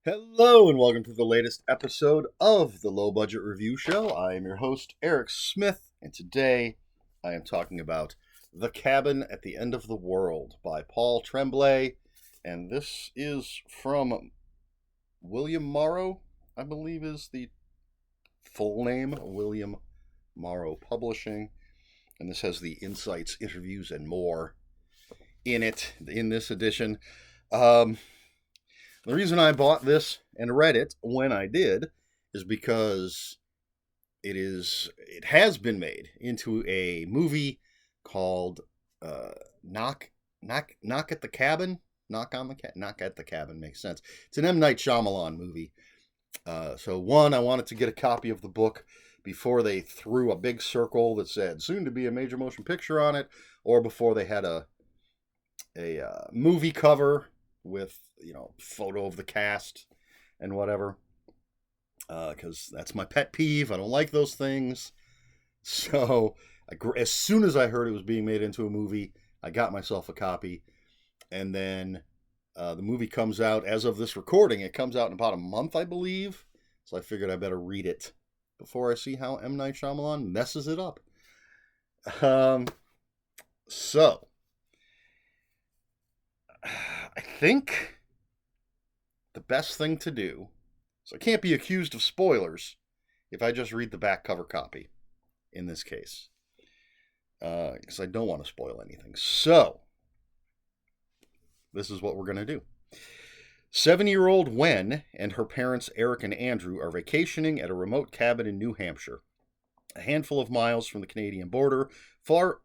Hello and welcome to the latest episode of the Low Budget Review Show. I am your host, Eric Smith, and today I am talking about The Cabin at the End of the World by Paul Tremblay. And this is from William Morrow, I believe is the full name, William Morrow Publishing. And this has the insights, interviews, and more in it, in this edition. The reason I bought this and read it when I did is because it has been made into a movie called Knock at the Cabin. Knock at the Cabin makes sense. It's an M. Night Shyamalan movie. So I wanted to get a copy of the book before they threw a big circle that said soon to be a major motion picture on it, or before they had a movie cover with, photo of the cast and whatever, because that's my pet peeve. I don't like those things. So as soon as I heard it was being made into a movie, I got myself a copy. And then the movie comes out, as of this recording, it comes out in about a month, I believe. So I figured I better read it before I see how M. Night Shyamalan messes it up. So I think the best thing to do, so I can't be accused of spoilers if I just read the back cover copy in this case, because I don't want to spoil anything. So this is what we're going to do. 7-year-old Wen and her parents Eric and Andrew are vacationing at a remote cabin in New Hampshire, a handful of miles from the Canadian border, far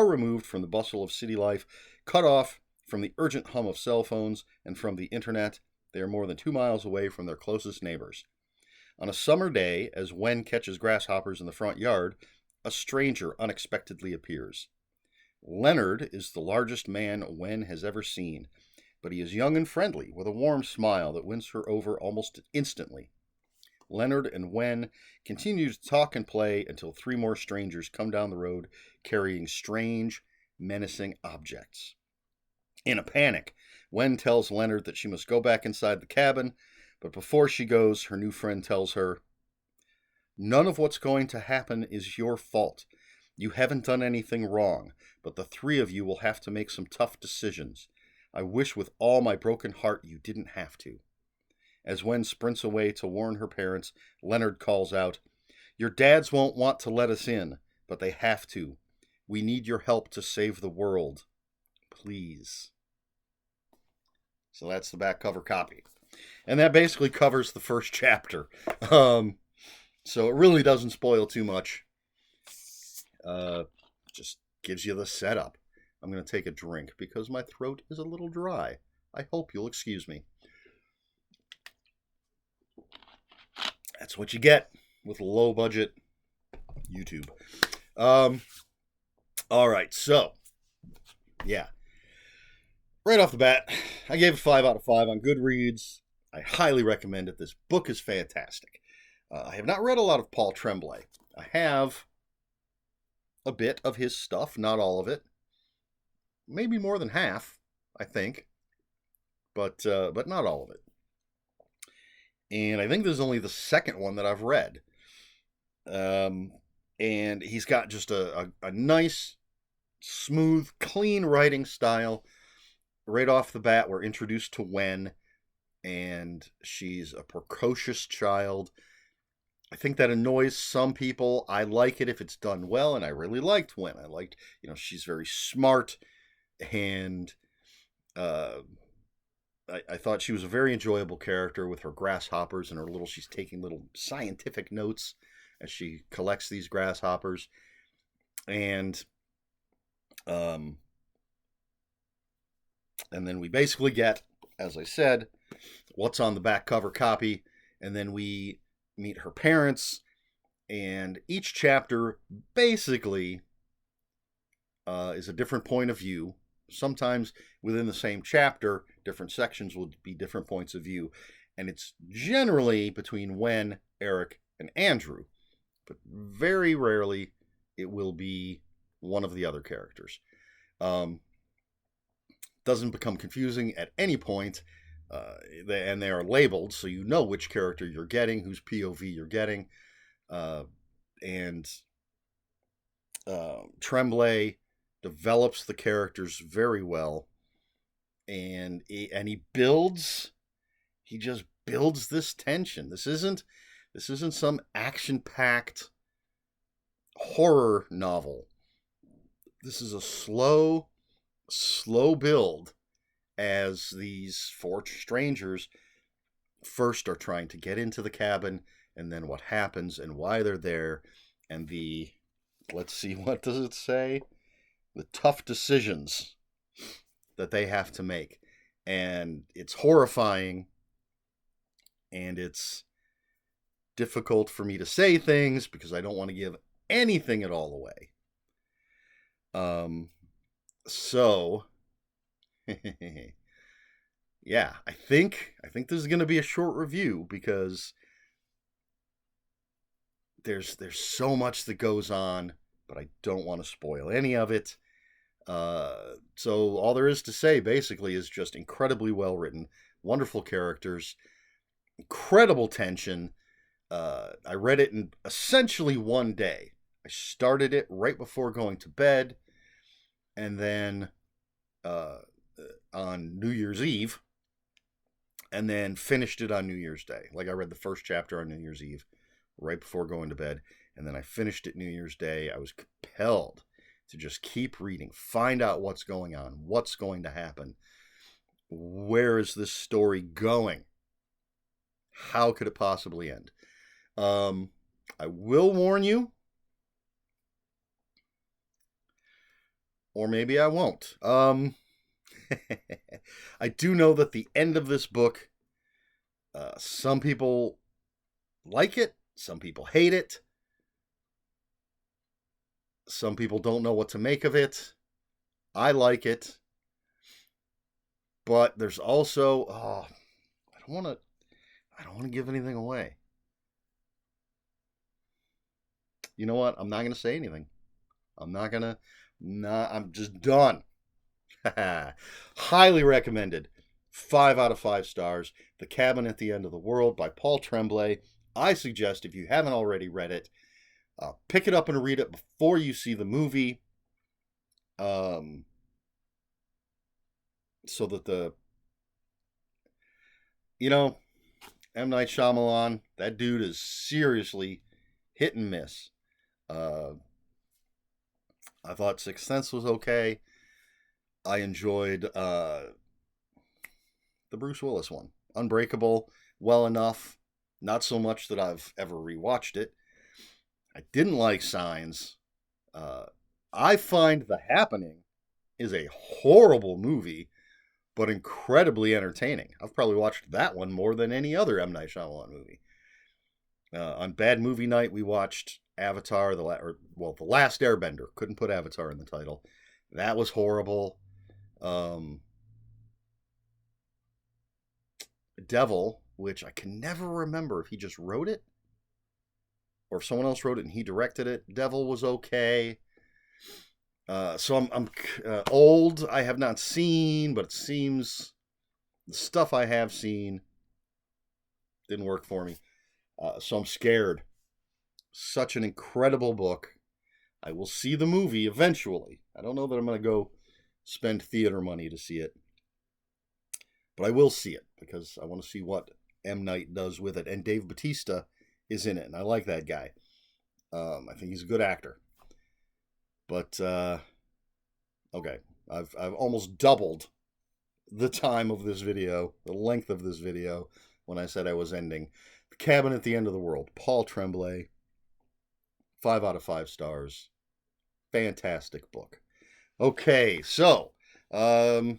removed from the bustle of city life, cut off from the urgent hum of cell phones and from the internet. They are more than 2 miles away from their closest neighbors. On a summer day, as Wen catches grasshoppers in the front yard, a stranger unexpectedly appears. Leonard is the largest man Wen has ever seen, but he is young and friendly, with a warm smile that wins her over almost instantly. Leonard and Wen continue to talk and play until 3 more strangers come down the road carrying strange, menacing objects. In a panic, Wen tells Leonard that she must go back inside the cabin, but before she goes, her new friend tells her, "None of what's going to happen is your fault. You haven't done anything wrong, but the 3 of you will have to make some tough decisions. I wish with all my broken heart you didn't have to." As Wen sprints away to warn her parents, Leonard calls out, "Your dads won't want to let us in, but they have to. We need your help to save the world. Please." So that's the back cover copy. And that basically covers the first chapter. So it really doesn't spoil too much. Just gives you the setup. I'm going to take a drink because my throat is a little dry. I hope you'll excuse me. That's what you get with low budget YouTube. All right, so yeah. Right off the bat, I gave it 5 out of 5 on Goodreads. I highly recommend it. This book is fantastic. I have not read a lot of Paul Tremblay. I have a bit of his stuff, not all of it. Maybe more than half, I think. But not all of it. And I think this is only the second one that I've read. And he's got just a nice, smooth, clean writing style. Right off the bat, we're introduced to Wen, and she's a precocious child. I think that annoys some people. I like it if it's done well, and I really liked Wen. I liked, she's very smart, and I thought she was a very enjoyable character with her grasshoppers and she's taking little scientific notes as she collects these grasshoppers. And then we basically get, as I said, what's on the back cover copy, and then we meet her parents, and each chapter basically is a different point of view. Sometimes within the same chapter, different sections will be different points of view, and it's generally between Wen, Eric, and Andrew, but very rarely it will be one of the other characters. Doesn't become confusing at any point, And they are labeled, so you know which character you're getting, whose POV you're getting. And Tremblay develops the characters very well, and he just builds this tension. This isn't some action-packed horror novel. This is a slow build as these four strangers first are trying to get into the cabin, and then what happens and why they're there, and let's see, what does it say? The tough decisions that they have to make. And it's horrifying, and it's difficult for me to say things because I don't want to give anything at all away. So yeah, I think this is going to be a short review because there's so much that goes on, but I don't want to spoil any of it. So all there is to say basically is just incredibly well written, wonderful characters, incredible tension. I read it in essentially one day. I started it right before going to bed, and then on New Year's Eve, and then finished it on New Year's Day. Like, I read the first chapter on New Year's Eve, right before going to bed, and then I finished it New Year's Day. I was compelled to just keep reading, find out what's going on, what's going to happen, where is this story going, how could it possibly end. I will warn you, or maybe I won't. I do know that the end of this book, some people like it, some people hate it, some people don't know what to make of it. I like it, but there's also, I don't want to give anything away. You know what? I'm not going to say anything. I'm just done. Highly recommended. 5 out of 5 stars. The Cabin at the End of the World by Paul Tremblay. I suggest, if you haven't already read it, pick it up and read it before you see the movie. So that M. Night Shyamalan, that dude is seriously hit and miss. I thought Sixth Sense was okay. I enjoyed the Bruce Willis one. Unbreakable, well enough. Not so much that I've ever rewatched it. I didn't like Signs. I find The Happening is a horrible movie, but incredibly entertaining. I've probably watched that one more than any other M. Night Shyamalan movie. On Bad Movie Night, we watched Avatar, The Last Airbender. Couldn't put Avatar in the title. That was horrible. Devil, which I can never remember if he just wrote it or if someone else wrote it and he directed it. Devil was okay. So I'm old. I have not seen, but it seems the stuff I have seen didn't work for me. So I'm scared. Such an incredible book. I will see the movie eventually. I don't know that I'm going to go spend theater money to see it, but I will see it because I want to see what M. Night does with it. And Dave Bautista is in it, and I like that guy. I think he's a good actor. But okay, I've almost doubled the time of this video, the length of this video, when I said I was ending. The Cabin at the End of the World, Paul Tremblay. 5 out of 5 stars. Fantastic book. Okay, so I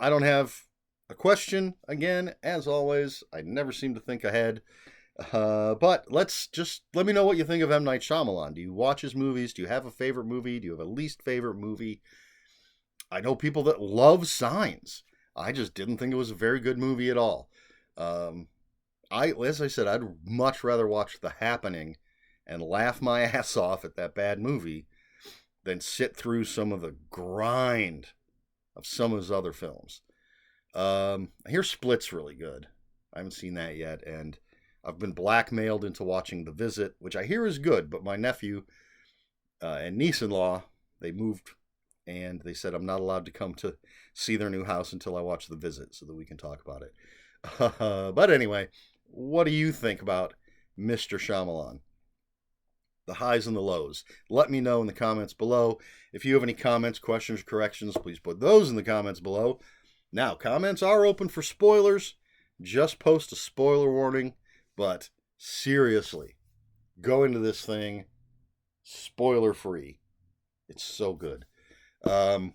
don't have a question. Again, as always, I never seem to think ahead. But let me know what you think of M. Night Shyamalan. Do you watch his movies? Do you have a favorite movie? Do you have a least favorite movie? I know people that love Signs. I just didn't think it was a very good movie at all. As I said, I'd much rather watch The Happening and laugh my ass off at that bad movie than sit through some of the grind of some of his other films. I hear Split's really good. I haven't seen that yet, and I've been blackmailed into watching The Visit, which I hear is good, but my nephew and niece-in-law, they moved, and they said I'm not allowed to come to see their new house until I watch The Visit so that we can talk about it. But anyway, what do you think about Mr. Shyamalan? The highs and the lows. Let me know in the comments below. If you have any comments, questions, corrections, please put those in the comments below. Now, comments are open for spoilers. Just post a spoiler warning, but seriously, go into this thing spoiler free. It's so good. But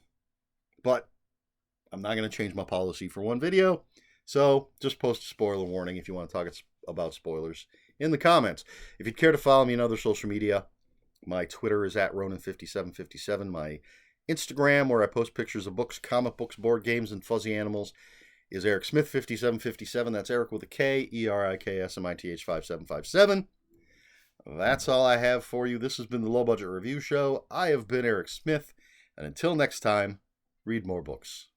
I'm not going to change my policy for one video, so just post a spoiler warning if you want to talk about spoilers in the comments. If you'd care to follow me on other social media, my Twitter is at Ronan5757. My Instagram, where I post pictures of books, comic books, board games, and fuzzy animals, is Eric Smith 5757. That's Eric with a K, ERIKSMITH 5757. That's all I have for you. This has been the Low Budget Review Show. I have been Eric Smith, and until next time, read more books.